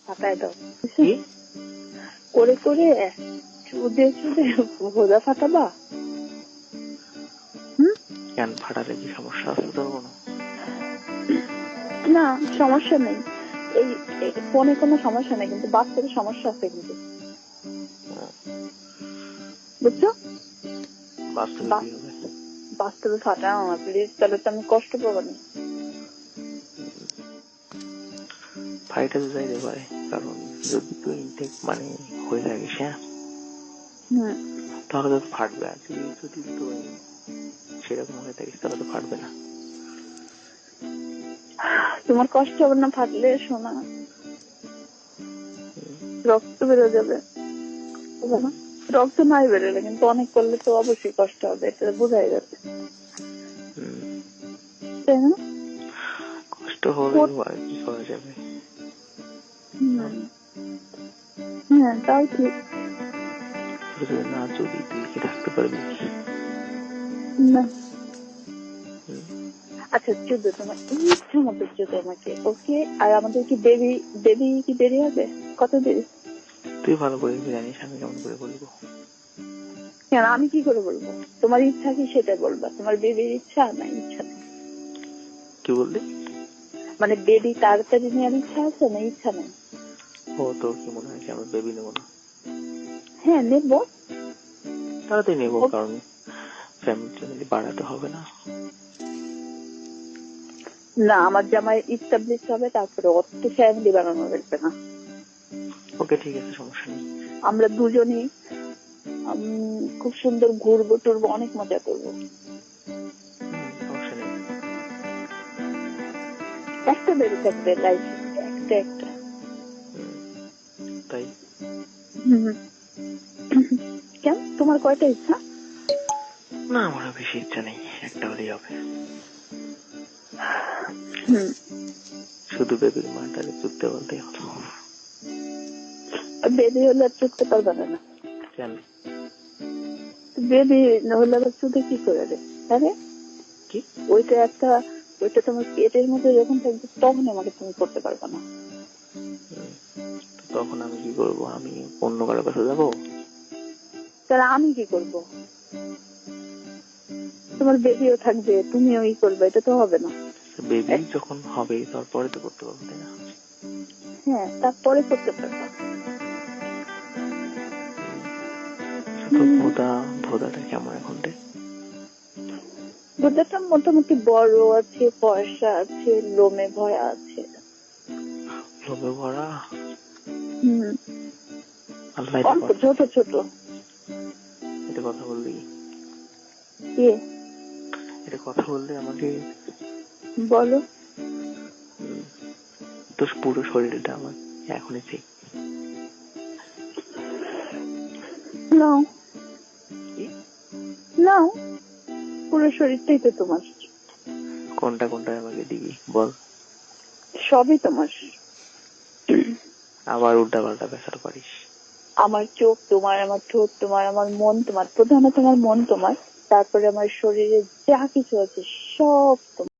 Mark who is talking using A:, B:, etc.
A: ফাটাই দাও করে করে, চুদে চুদে ভোজা ফাটাবা।
B: কেন ফাটালে কি সমস্যা আছে তোর কোনো?
A: না সমস্যা নেই, এই ফোনে কোনো সমস্যা নেই, কিন্তু বাস্তবে সমস্যা আছে কিন্তু, বুঝছো? বাস্তবে ফাটাও না প্লিজ, তাহলে তো আমি কষ্ট পাবো না।
B: ফাইটাতে যাইতে পারে, কারণ যদি তুই ইনটেক মানে হয়ে থাকিস, হ্যাঁ তাহলে তো ফাটবে। আর যদি তুই সেরকম হয়ে থাকিস তাহলে তো ফাটবে না।
A: তোমার কষ্ট হবে না ফাটলে? শোনা, রক্ত বেরো যাবে, রক্ত নাই বেরোলে কিন্তু অনেক করলে তো অবশ্যই কষ্ট হবে, এটা বোঝাই যাচ্ছে, তাই না?
B: কষ্ট হলে আর কি করা যাবে?
A: হ্যাঁ তাও ঠিক।
B: না যদি তুই কি থাকতে পারবি
A: না। আচ্ছা চোদ্দ, তোমার ইচ্ছা মতো চোদ্দ আমাকে, ওকে? আর আমাদের কি বেবি কি দেরি হবে? কত দেরি?
B: তুই ভালো করে জানিস, আমি কেমন করে বলবো?
A: কেন আমি কি করে বলবো? তোমার ইচ্ছা কি সেটা বলবা, তোমার বেবির ইচ্ছা না ইচ্ছা নেই?
B: কি বললি?
A: মানে বেবি তাড়াতাড়ি নেওয়ার ইচ্ছা আছে না ইচ্ছা নেই?
B: ও তোর কি মনে হয় আমরা বেবি নেবো না?
A: হ্যাঁ নেবো,
B: তাড়াতাড়ি নেবো, কারণ ফ্যামিলি বাড়াতে হবে না।
A: না আমার জামাই ইস্টাবলিশ হবে, তারপরে অত ফ্যামিলি বানানো লাগবে না।
B: ওকে ঠিক আছে, সমস্যা নেই।
A: আমরা দুজনই খুব সুন্দর ঘুরবো টুরবো, অনেক মজা করবো।
B: সমস্যা নেই।
A: একটা বেবি থাকবে লাইফ, একটা একটা।
B: তাই?
A: কেন তোমার কয়টা ইচ্ছা?
B: না আমার বেশি ইচ্ছা নেই, একটা হলেই হবে। শুধু বেবির মাটাকে চুপতে বলতেই হলো।
A: বেবি হলে আর চুপতে পারবে না।
B: কেন?
A: বেবি হলে আবার চুপে কি করে রে? আরে
B: কি
A: ওইটা তোমার পেটের মধ্যে যখন থাকবে তখন আমাকে তুমি করতে পারবে না।
B: তখন আমি কি করবো? আমি অন্য কারোর কাছে যাবো?
A: তাহলে আমি কি করবো? তোমার বেবিও থাকবে, তুমিও করবে, এটা তো হবে না।
B: বেবি যখন হবে তারপরে তো করতে পারবো, তাই না?
A: হ্যাঁ তারপরে করতে পারবো।
B: ভোদাটা কেমন এখন রে?
A: ভোদাটা মোটামুটি বড় আছে, পয়সা আছে, লোমে ভরা আছে।
B: লোমে ভরা?
A: অল্প ছোট ছোট।
B: এটা কথা বললি? এটা কথা বললে আমাকে
A: বলো।
B: তোর পুরো শরীরটা আমার এখনই ঠিক।
A: নাও নাও, পুরো শরীরটাই তো তোমার।
B: কোনটা কোনটা আমাকে দিবি বল?
A: সবই তোমার।
B: আবার উল্টা পাল্টা বেসার পারিস।
A: আমার চোখ তোমার, আমার ঠোঁট তোমার, আমার মন তোমার, প্রধানত আমার মন তোমার, তারপরে আমার শরীরে যা কিছু আছে সব তোমার।